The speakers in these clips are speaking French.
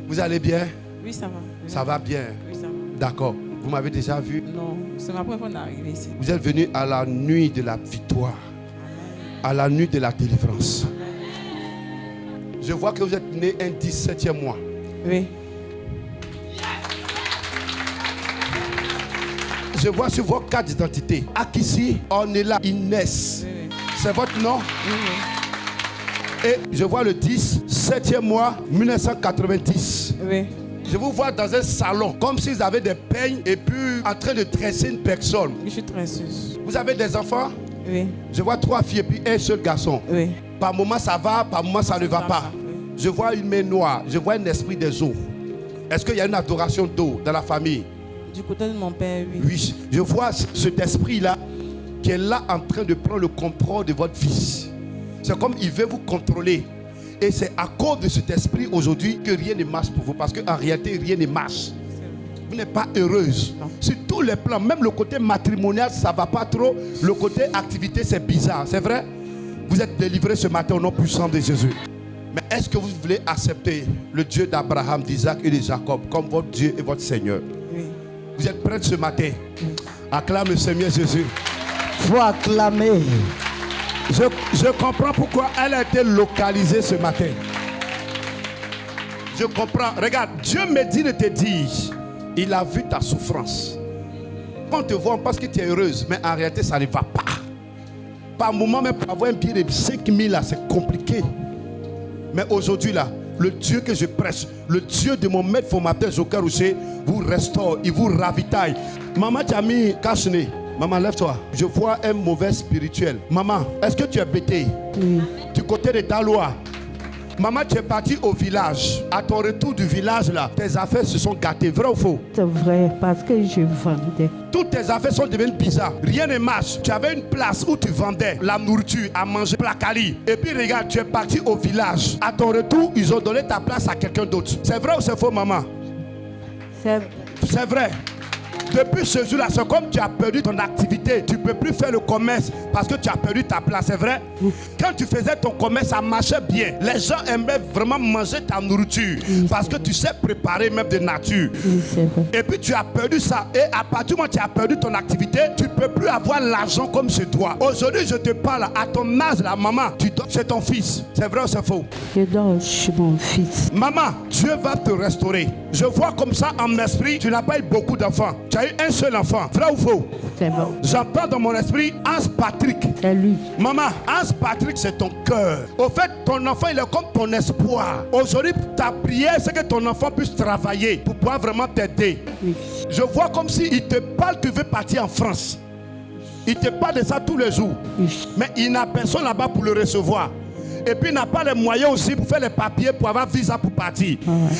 Vous allez bien? Oui, ça va. Ça va bien? Oui, ça va. D'accord. Vous m'avez déjà vu? Non, c'est ma première fois d'arriver ici. Vous êtes venu à la nuit de la victoire, à la nuit de la délivrance. Je vois que vous êtes né un 17e mois. Oui. Je vois sur vos cartes d'identité. Akissi Ornella Inès. Oui. C'est votre nom? Oui. Et je vois le 10, 7e mois, 1990. Oui. Je vous vois dans un salon, comme s'ils avaient des peignes et puis en train de tresser une personne. Je suis tresseuse. Vous avez des enfants? Oui. Je vois 3 filles et puis un seul garçon. Oui. Par moment ça va, par moment ça ne va pas. Oui. Je vois une main noire, je vois un esprit des eaux. Est-ce qu'il y a une adoration d'eau dans la famille? Du côté de mon père, oui. Oui, je vois cet esprit-là qui est là en train de prendre le contrôle de votre vie. C'est comme il veut vous contrôler. Et c'est à cause de cet esprit aujourd'hui que rien ne marche pour vous. Parce qu'en réalité, rien ne marche. Vous n'êtes pas heureuse. Non. Sur tous les plans, même le côté matrimonial, ça ne va pas trop. Le côté activité, c'est bizarre. C'est vrai? Vous êtes délivré ce matin au nom puissant de Jésus. Mais est-ce que vous voulez accepter le Dieu d'Abraham, d'Isaac et de Jacob comme votre Dieu et votre Seigneur? Oui. Vous êtes prêts ce matin? Acclame le Seigneur Jésus. Faut acclamer. Je comprends pourquoi elle a été localisée ce matin. Je comprends. Regarde, Dieu me dit de te dire, il a vu ta souffrance. Quand on te voit, on pense que tu es heureuse, mais en réalité, ça ne va pas. Par moment, même pour avoir un billet de 5 000, là, c'est compliqué. Mais aujourd'hui, là, le Dieu que je prêche, le Dieu de mon maître formateur Joker Rocher, vous restaure, il vous ravitaille. Maman, tu as mis cache-nez. Maman, lève-toi. Je vois un mauvais spirituel. Maman, est-ce que tu es bêtée? Oui. Du côté de ta loi. Maman, tu es partie au village. À ton retour du village, là, tes affaires se sont gâtées. Vrai ou faux? C'est vrai, parce que je vendais. Toutes tes affaires sont devenues bizarres. Rien ne marche. Tu avais une place où tu vendais la nourriture à manger, placali. Et puis regarde, tu es parti au village. À ton retour, ils ont donné ta place à quelqu'un d'autre. C'est vrai ou c'est faux, maman? C'est vrai. Depuis ce jour-là, c'est comme tu as perdu ton activité. Tu ne peux plus faire le commerce parce que tu as perdu ta place, c'est vrai? Quand tu faisais ton commerce, ça marchait bien. Les gens aimaient vraiment manger ta nourriture parce que tu sais préparer même de nature. Oui, c'est vrai. Et puis tu as perdu ça. Et à partir du moment où tu as perdu ton activité, tu ne peux plus avoir l'argent comme chez toi. Aujourd'hui, je te parle à ton âge, la maman, c'est ton fils. C'est vrai ou c'est faux? Je dois chez mon fils. Maman, Dieu va te restaurer. Je vois comme ça en esprit, tu n'as pas eu beaucoup d'enfants. Tu as eu un seul enfant. Vrai ou faux? C'est bon. J'entends dans mon esprit Hans Patrick. C'est lui. Maman, Hans Patrick, c'est ton cœur. Au fait, ton enfant, il est comme ton espoir. Aujourd'hui, ta prière, c'est que ton enfant puisse travailler pour pouvoir vraiment t'aider. Oui. Je vois comme s'il te parle, tu veux partir en France. Il te parle de ça tous les jours. Oui. Mais il n'a personne là-bas pour le recevoir. Et puis il n'a pas les moyens aussi pour faire les papiers, pour avoir visa pour partir.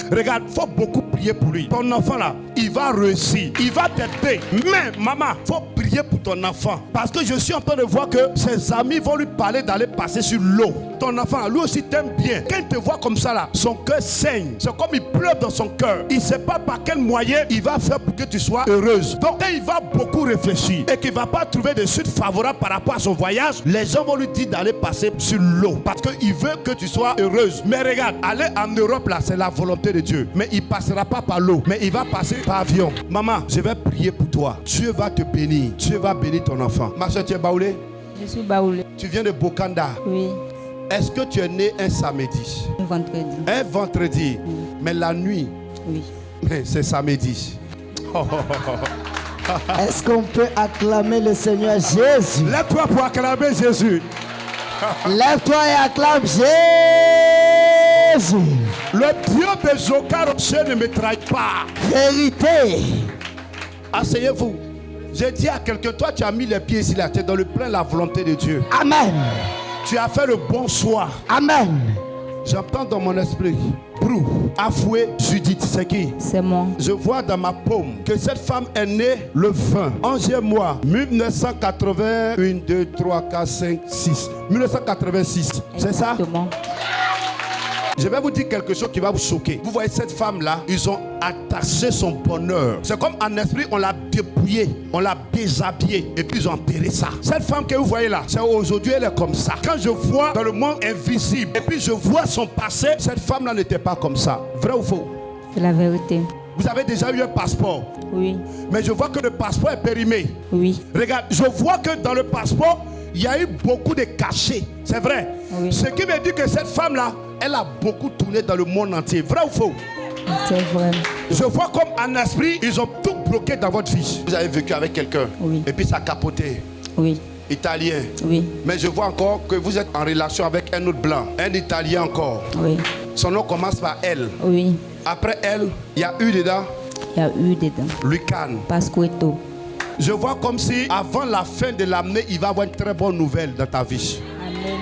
Regarde, il faut beaucoup prier pour lui. Ton enfant là, il va réussir. Il va t'aider. Mais maman, il faut prier pour ton enfant. Parce que je suis en train de voir que ses amis vont lui parler d'aller passer sur l'eau. Ton enfant, lui aussi t'aime bien. Quand il te voit comme ça là, son cœur saigne. C'est comme il pleure dans son cœur. Il ne sait pas par quel moyen il va faire pour que tu sois heureuse. Donc quand il va beaucoup réfléchir et qu'il ne va pas trouver de suite favorable par rapport à son voyage, les gens vont lui dire d'aller passer sur l'eau. Parce qu'il veut que tu sois heureuse. Mais regarde, aller en Europe là, c'est la volonté de Dieu. Mais il ne passera pas par l'eau. Mais il va passer par avion. Maman, je vais prier pour toi. Dieu va te bénir. Dieu va bénir ton enfant. Ma soeur, tu es baoulée? Je suis baoulée. Tu viens de Bokanda. Oui, Est-ce que tu es né un samedi? un vendredi. Un vendredi. Mais la nuit, Oui. c'est samedi. Est-ce qu'on peut acclamer le Seigneur Jésus? Lève-toi pour acclamer Jésus. Lève-toi et acclame Jésus. Le Dieu de Joker Rocher ne me trahit pas. Vérité. Asseyez-vous. J'ai dit à quelqu'un, toi tu as mis les pieds ici là, tu es dans le plein de la volonté de Dieu. Amen. Tu as fait le bon choix. Amen. J'entends dans mon esprit, Brou, Afoué, Judith, c'est qui? C'est moi. Je vois dans ma paume que cette femme est née le 20, 11e mois, 1980, 1, 2, 3, 4, 5, 6. 1986, c'est ça? Exactement. Je vais vous dire quelque chose qui va vous choquer. Vous voyez cette femme-là, ils ont attaché son bonheur. C'est comme en esprit, on l'a dépouillée, on l'a déshabillée et puis ils ont enterré ça. Cette femme que vous voyez là, c'est aujourd'hui, elle est comme ça. Quand je vois dans le monde invisible et puis je vois son passé, cette femme-là n'était pas comme ça. Vrai ou faux? C'est la vérité. Vous avez déjà eu un passeport. Oui. Mais je vois que le passeport est périmé. Oui. Regarde, je vois que dans le passeport, il y a eu beaucoup de cachets. C'est vrai. Oui. Ce qui veut dire que cette femme-là, elle a beaucoup tourné dans le monde entier. Vrai ou faux? C'est vrai. Je vois comme en esprit, ils ont tout bloqué dans votre vie. Vous avez vécu avec quelqu'un. Oui. Et puis ça a capoté. Oui. Italien. Oui. Mais je vois encore que vous êtes en relation avec un autre blanc. Un Italien encore. Oui. Son nom commence par L. Oui. Après elle, il y a eu dedans. Il y a eu dedans. Lucan. Pasquetto. Je vois comme si avant la fin de l'année, il va y avoir une très bonne nouvelle dans ta vie. Amen.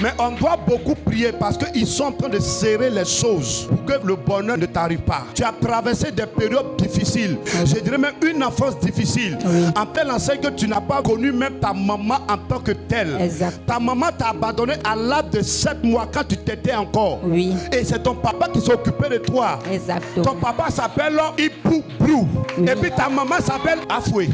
Mais on doit beaucoup prier parce qu'ils sont en train de serrer les choses pour que le bonheur ne t'arrive pas. Tu as traversé des périodes difficiles. Je dirais même une enfance difficile. Oui. En telle enseigne que tu n'as pas connu même ta maman en tant que telle. Exact. Ta maman t'a abandonné à l'âge de 7 mois quand tu t'étais encore. Oui. Et c'est ton papa qui s'est occupé de toi. Exactement. Ton papa s'appelle Ipou Brou. Oui. Et puis ta maman s'appelle Afoué.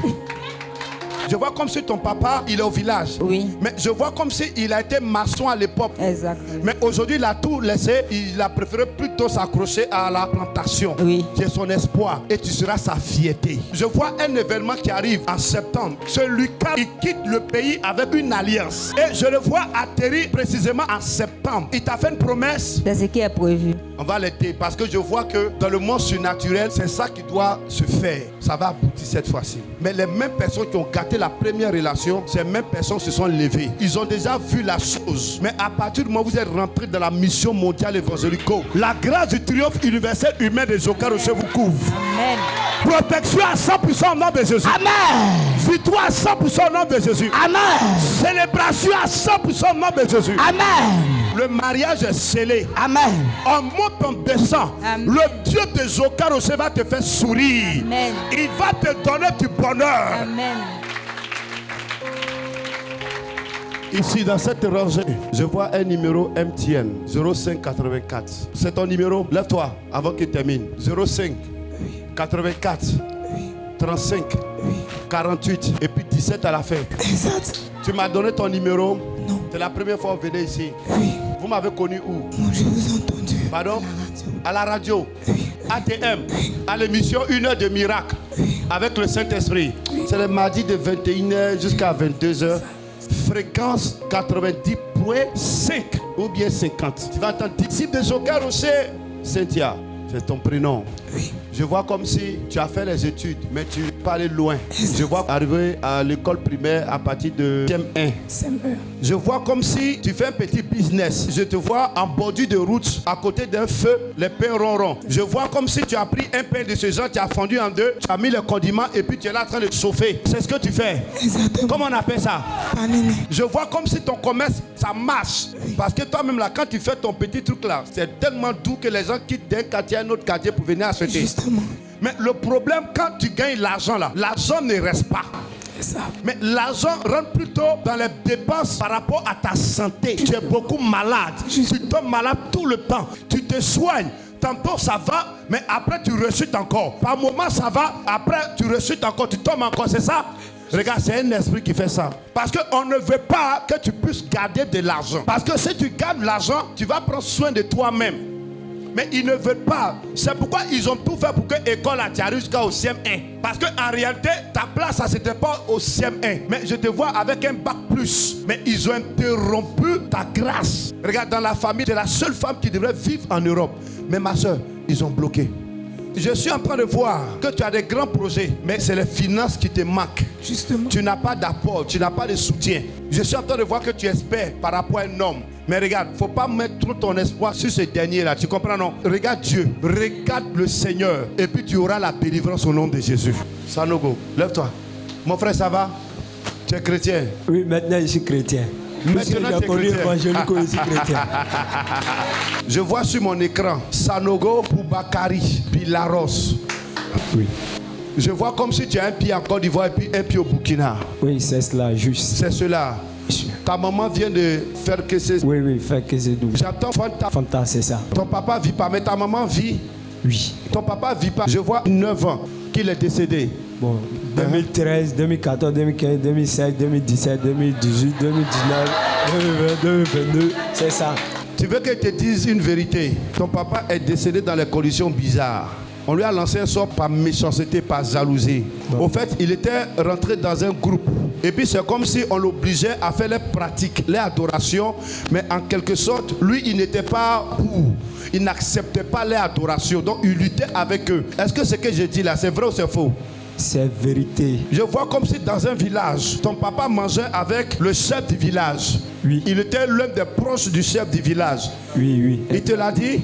Je vois comme si ton papa, il est au village. Oui. Mais je vois comme si il a été maçon à l'époque. Exact. Mais aujourd'hui, il a tout laissé. Il a préféré plutôt s'accrocher à la plantation. Oui. Qui est son espoir. Et tu seras sa fierté. Je vois un événement qui arrive en septembre. Ce Lucas, il quitte le pays avec une alliance. Et je le vois atterrir précisément en septembre. Il t'a fait une promesse. C'est ce qui est prévu. On va l'aider parce que je vois que dans le monde surnaturel, c'est ça qui doit se faire. Ça va aboutir cette fois-ci. Mais les mêmes personnes qui ont gâté la première relation, ces mêmes personnes se sont levées. Ils ont déjà vu la chose. Mais à partir du moment où vous êtes rentré dans la mission mondiale évangélique, la grâce du triomphe universel humain des Jokaroché vous couvre. Amen. Protection à 100% au nom de Jésus. Amen. Victoire à 100% au nom de Jésus. Amen. Célébration à 100% au nom de Jésus. Amen. Le mariage est scellé. Amen. On monte, on descend. Amen. Le Dieu de Jokaroché va te faire sourire. Amen. Il va te donner du bonheur. Amen. Ici, dans cette rangée, je vois un numéro MTN 0584. C'est ton numéro? Lève-toi avant qu'il termine. 05 84 35 48 et puis 17 à la fin. Exact. Tu m'as donné ton numéro? Non. C'est la première fois que vous venez ici. Oui. Vous m'avez connu où? Non, je vous ai entendu. Pardon? À la radio. À la radio? Oui. ATM? À l'émission 1 heure de miracle? Oui. Avec le Saint-Esprit? C'est le mardi de 21h jusqu'à 22h. Fréquence 90.5 ou bien 50. Tu vas entendre disciple de Jokaroché. Cynthia, c'est ton prénom. Oui. Je vois comme si tu as fait les études, mais tu n'es pas allé loin. Je vois arriver à l'école primaire à partir de CM1. CM1. Je vois comme si tu fais un petit business. Je te vois en bordure de route, à côté d'un feu, les pains ronrons. Je vois comme si tu as pris un pain de ce genre, tu as fondu en deux, tu as mis le condiment et puis tu es là en train de chauffer. C'est ce que tu fais. Exactement. Comment on appelle ça? Panini. Je vois comme si ton commerce, ça marche. Parce que toi-même là, quand tu fais ton petit truc là, c'est tellement doux que les gens quittent d'un quartier à un autre quartier pour venir acheter. Justement. Mais le problème, quand tu gagnes l'argent là, l'argent ne reste pas. C'est ça. Mais l'argent rentre plutôt dans les dépenses par rapport à ta santé. Tu es beaucoup malade. Tu tombes malade tout le temps. Tu te soignes. Tantôt ça va, mais après tu rechutes encore. Par moment ça va, après tu rechutes encore, tu tombes encore, c'est ça? Regarde, c'est un esprit qui fait ça. Parce qu'on ne veut pas que tu puisses garder de l'argent. Parce que si tu gardes l'argent, tu vas prendre soin de toi-même. Mais ils ne veulent pas. C'est pourquoi ils ont tout fait pour que l'école arrive jusqu'au CM1. Parce qu'en réalité, ta place, ça c'était pas au CM1. Mais je te vois avec un bac plus. Mais ils ont interrompu ta grâce. Regarde, dans la famille, tu es la seule femme qui devrait vivre en Europe. Mais ma soeur, ils ont bloqué. Je suis en train de voir que tu as des grands projets, mais c'est les finances qui te manquent. Justement. Tu n'as pas d'apport, tu n'as pas de soutien. Je suis en train de voir que tu espères par rapport à un homme. Mais regarde, il ne faut pas mettre tout ton espoir sur ce dernier-là. Tu comprends, non? Regarde Dieu, regarde le Seigneur. Et puis tu auras la délivrance au nom de Jésus. Sanogo, lève-toi. Mon frère, ça va? Tu es chrétien? Oui, maintenant je suis chrétien. Maintenant, tu es chrétien. Évangélique aussi chrétien. Je vois sur mon écran Sanogo Boubakari Pilaros. Oui. Je vois comme si tu as un pied en Côte d'Ivoire et puis un pied au Burkina. Oui, c'est cela, juste. C'est cela. Ta maman vient de faire que c'est... Oui, oui, fait que c'est doux. J'attends Fanta. Fanta, c'est ça. Ton papa vit pas, mais ta maman vit. Oui. Ton papa vit pas. Je vois 9 ans qu'il est décédé. Bon, 2013, 2014, 2015, 2016, 2017, 2018, 2019, 2020, 2022, c'est ça. Tu veux que je te dise une vérité? Ton papa est décédé dans des conditions bizarres. On lui a lancé un sort par méchanceté, par jalousie. Au fait, il était rentré dans un groupe. Et puis c'est comme si on l'obligeait à faire les pratiques, les adorations. Mais en quelque sorte, lui, il n'était pas pour. Il n'acceptait pas les adorations. Donc il luttait avec eux. Est-ce que ce que je dis là, c'est vrai ou c'est faux? C'est vérité. Je vois comme si dans un village, ton papa mangeait avec le chef du village. Oui. Il était l'un des proches du chef du village. Oui, oui. Il te l'a dit?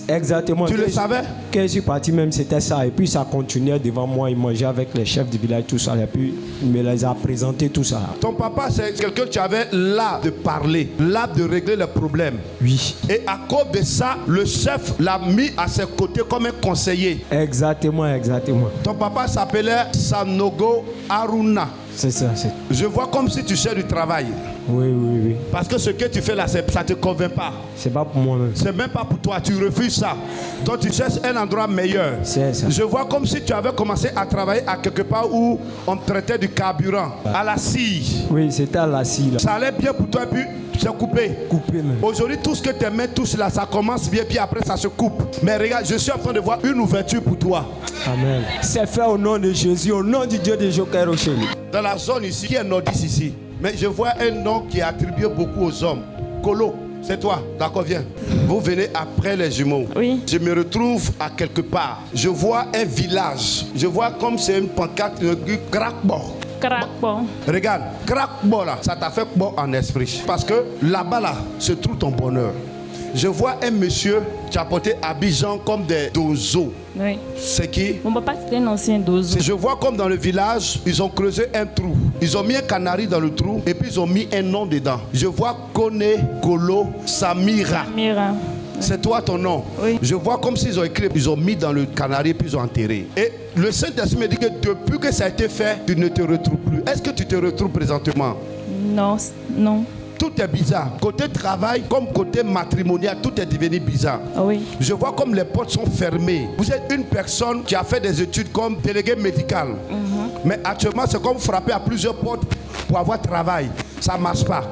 Exactement. Tu le savais? Quand je suis parti même, c'était ça. Et puis ça continuait devant moi. Il mangeait avec les chefs du village, tout ça. Et puis il me les a présenté, tout ça. Ton papa, c'est quelqu'un qui avait l'art de parler, l'art de régler les problèmes. Oui. Et à cause de ça, le chef l'a mis à ses côtés comme un conseiller. Exactement, exactement. Ton papa s'appelait Sanogo Aruna. C'est ça, c'est... Je vois comme si tu cherches du travail. Oui, oui, oui. Parce que ce que tu fais là, ça ne te convainc pas. C'est pas pour moi-même. C'est même pas pour toi, tu refuses ça. Donc tu cherches un endroit meilleur. C'est ça. Je vois comme si tu avais commencé à travailler à quelque part où on traitait du carburant, à la scie. Oui, c'était à la scie là. Ça allait bien pour toi et puis c'est coupé. Coupé même. Aujourd'hui, tout ce que tes mains touchent là, ça commence bien, puis après ça se coupe. Mais regarde, je suis en train de voir une ouverture pour toi. Amen. C'est fait au nom de Jésus, au nom du Dieu de Joker Rocher. Dans la zone ici, qui est nordiste ici, mais je vois un nom qui est attribué beaucoup aux hommes. Colo, c'est toi, d'accord, viens. Vous venez après les jumeaux. Oui. Je me retrouve à quelque part. Je vois un village. Je vois comme c'est une pancarte, Crackbo. Crackbo. Regarde, Crackbo là, ça t'a fait bon en esprit. Parce que là-bas là, se trouve ton bonheur. Je vois un monsieur qui a porté Abidjan comme des dozo. Oui. C'est qui? Mon papa, c'était un ancien dozo. Je vois comme dans le village, ils ont creusé un trou. Ils ont mis un canari dans le trou et puis ils ont mis un nom dedans. Je vois Kone Kolo Samira. Samira. C'est toi ton nom. Oui. Je vois comme s'ils ont écrit, ils ont mis dans le canari puis ils ont enterré. Et le Saint-Esprit me dit que depuis que ça a été fait, tu ne te retrouves plus. Est-ce que tu te retrouves présentement? Non, non. Tout est bizarre. Côté travail, comme côté matrimonial, tout est devenu bizarre. Oui. Je vois comme les portes sont fermées. Vous êtes une personne qui a fait des études comme délégué médical. Mais actuellement, c'est comme frapper à plusieurs portes pour avoir travail. Ça ne marche pas.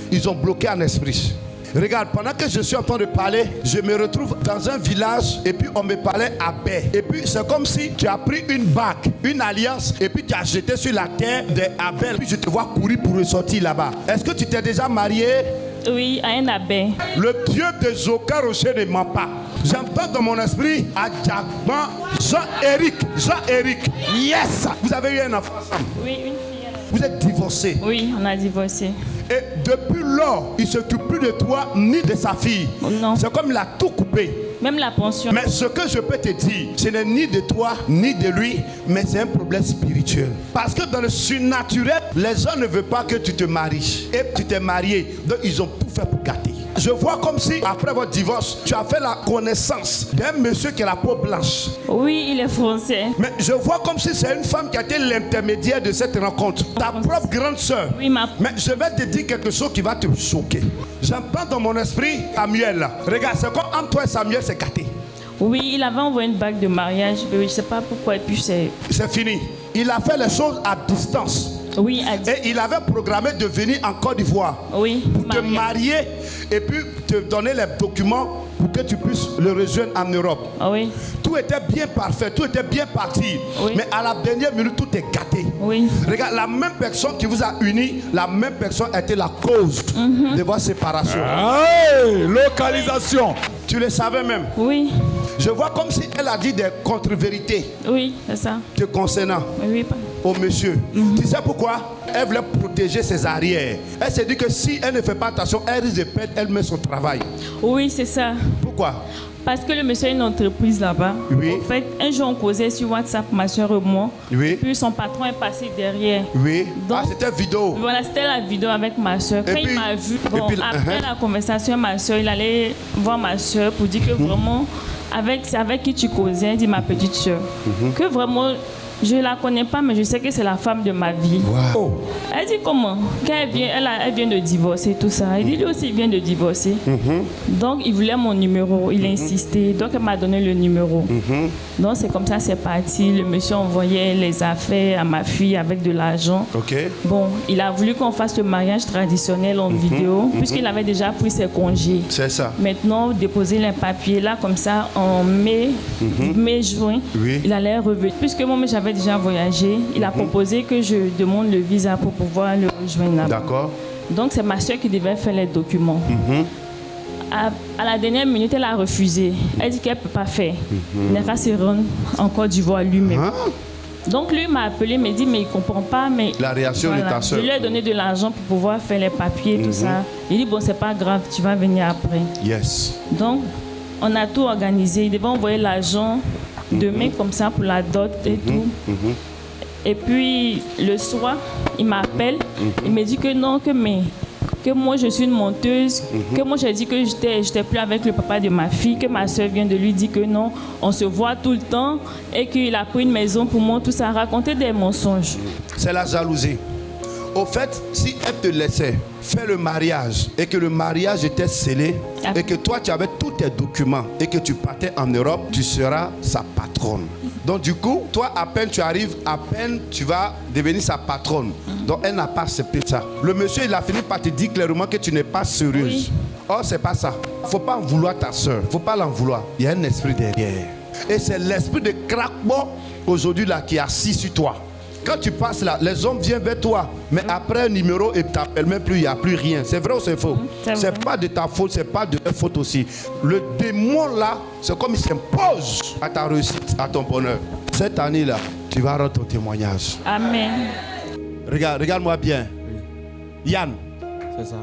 Ils ont bloqué un esprit. Regarde, pendant que je suis en train de parler, je me retrouve dans un village et puis on me parlait à baie. Et puis c'est comme si tu as pris une bague, une alliance et puis tu as jeté sur la terre des abeilles. Puis je te vois courir pour ressortir là-bas. Est-ce que tu t'es déjà marié? Oui, à un abbé. Le Dieu de Zoka Rocher ne ment pas. J'entends dans mon esprit à Jacquemin, Jean-Éric. Yes! Vous avez eu un enfant ensemble. Oui, une fille. Vous êtes divorcés. Oui, on a divorcé. Et depuis lors, il ne s'occupe plus de toi ni de sa fille. Oh non. C'est comme il a tout coupé. Même la pension. Mais ce que je peux te dire, ce n'est ni de toi ni de lui, mais c'est un problème spirituel. Parce que dans le surnaturel, les gens ne veulent pas que tu te maries. Et tu t'es marié, donc ils ont tout fait pour gâter. Je vois comme si, après votre divorce, tu as fait la connaissance d'un monsieur qui a la peau blanche. Oui, il est français. Mais je vois comme si c'est une femme qui a été l'intermédiaire de cette rencontre. Ta propre grande soeur. Oui, ma... Mais je vais te dire quelque chose qui va te choquer. J'entends dans mon esprit Samuel. Regarde, c'est comme entre toi et Samuel, c'est gâté. Oui, il avait envoyé une bague de mariage, mais je ne sais pas pourquoi. Et puis c'est fini. Il a fait les choses à distance. Oui, et il avait programmé de venir en Côte d'Ivoire. Oui, pour te marier et puis te donner les documents pour que tu puisses le rejoindre en Europe. Oui. Tout était bien parfait, tout était bien parti. Oui. Mais à la dernière minute, tout est gâté. Oui. Regarde, la même personne qui vous a unis, la même personne a été la cause de votre séparation. Hey, localisation. Tu le savais même. Oui. Je vois comme si elle a dit des contre-vérités. Oui, c'est ça. Te concernant. Oui, pas. Au monsieur. Tu sais pourquoi? Elle voulait protéger ses arrières. Elle s'est dit que si elle ne fait pas attention, elle risque de perdre elle-même son travail. Oui, c'est ça. Pourquoi? Parce que le monsieur a une entreprise là-bas. Oui. En fait, un jour on causait sur WhatsApp, ma soeur et moi. Oui. Puis son patron est passé derrière. Oui. Donc, c'était vidéo. Voilà, c'était la vidéo avec ma soeur. Quand il m'a vu, bon, après la conversation, ma soeur, il allait voir ma soeur pour dire que vraiment, c'est avec qui tu causais, dit ma petite soeur. Que vraiment, Je ne la connais pas, mais je sais que c'est la femme de ma vie. Wow. Elle dit comment? Quand elle vient de divorcer, tout ça. Il dit lui aussi, il vient de divorcer. Donc, il voulait mon numéro. Il a insisté. Donc, elle m'a donné le numéro. Donc, c'est comme ça, c'est parti. Le monsieur envoyait les affaires à ma fille avec de l'argent. Ok. Bon, il a voulu qu'on fasse le mariage traditionnel en vidéo, puisqu'il avait déjà pris ses congés. C'est ça. Maintenant, déposer les papiers là, comme ça, en mai, juin, Oui. il allait revenir. Puisque moi, j'avais déjà voyagé, il a proposé que je demande le visa pour pouvoir le rejoindre là-bas. D'accord. Donc, c'est ma soeur qui devait faire les documents. À la dernière minute, elle a refusé. Elle dit qu'elle ne peut pas faire. Il n'a qu'à se rendre en Côte d'Ivoire lui-même. Hein? Donc, lui m'a appelé, m'a dit, mais il ne comprend pas. Mais La réaction de ta soeur. Je lui ai donné de l'argent pour pouvoir faire les papiers, tout ça. Il dit, bon, c'est pas grave, tu vas venir après. Yes. Donc, on a tout organisé. Il devait envoyer l'argent demain comme ça pour la dot et tout. Et puis, le soir, il m'appelle. Il me dit que non, que moi, je suis une menteuse. Que moi, j'ai dit que j'étais plus avec le papa de ma fille. Que ma soeur vient de lui dire que non, on se voit tout le temps. Et qu'il a pris une maison pour moi. Tout ça, raconter des mensonges. C'est la jalousie. Au fait, si elle te laissait faire le mariage et que le mariage était scellé et que toi tu avais tous tes documents et que tu partais en Europe, tu seras sa patronne. Donc du coup, toi à peine tu arrives, à peine tu vas devenir sa patronne. Donc elle n'a pas accepté ça. Le monsieur il a fini par te dire clairement que tu n'es pas sérieuse. Oui. Or c'est pas ça. Faut pas en vouloir ta soeur. Faut pas l'en vouloir. Il y a un esprit derrière. Et c'est l'esprit de craquement aujourd'hui là qui est assis sur toi. Quand tu passes là, les hommes viennent vers toi. Mais après un numéro, ils ne t'appellent même plus, il n'y a plus rien. C'est vrai ou c'est faux? C'est pas de ta faute, c'est pas de leur faute aussi. Le démon là, c'est comme il s'impose à ta réussite, à ton bonheur. Cette année là, tu vas rendre ton témoignage. Amen. Regarde-moi bien. Yann, C'est ça.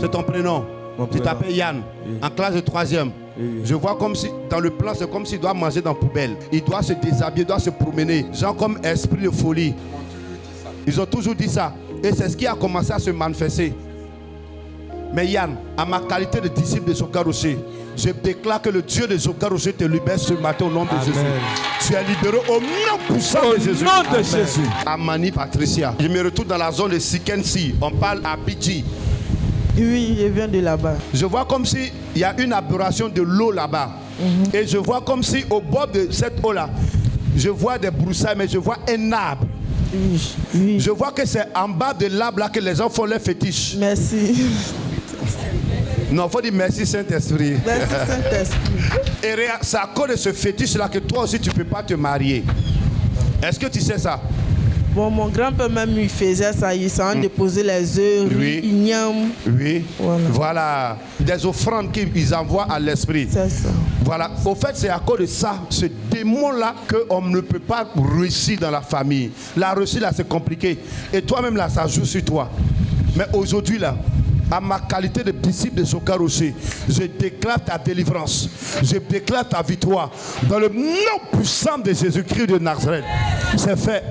c'est ton prénom. Mon Tu prénom. t'appelles Yann, Oui. en classe de 3e. Oui. Je vois comme si, dans le plan, c'est comme s'il doit manger dans la poubelle. Il doit se déshabiller, il doit se promener. Genre comme esprit de folie. Ils ont toujours dit ça. Et c'est ce qui a commencé à se manifester. Mais Yann, à ma qualité de disciple de Zoka Rocher, je déclare que le Dieu de Zoka Rocher te libère ce matin au nom de Amen. Jésus. Tu es libéré au nom puissant de Jésus. nom de Amen. Jésus. Amani Patricia. Je me retrouve dans la zone de Sikensi. On parle à Bidji. Oui, je viens de là-bas. Je vois comme s'il y a une aberration de l'eau là-bas. Et je vois comme si au bord de cette eau-là, je vois des broussailles, mais je vois un arbre. Oui, oui. Je vois que c'est en bas de l'arbre là que les gens font leurs fétiches. Merci. Non, il faut dire merci Saint-Esprit. Merci Saint-Esprit. Et c'est à cause de ce fétiche-là que toi aussi tu ne peux pas te marier. Est-ce que tu sais ça? Bon, mon grand-père même il faisait ça. Il s'en déposait les œufs, Oui. igname. Oui. Voilà. Voilà. Des offrandes qu'ils envoient à l'esprit. C'est ça. Voilà. Au fait, c'est à cause de ça, ce démon-là, qu'on ne peut pas réussir dans la famille. La réussite, là, c'est compliqué. Et toi-même, là, ça joue sur toi. Mais aujourd'hui, là, à ma qualité de disciple de Zoka Rocher, je déclare ta délivrance. Je déclare ta victoire. Dans le nom puissant de Jésus-Christ de Nazareth. C'est fait.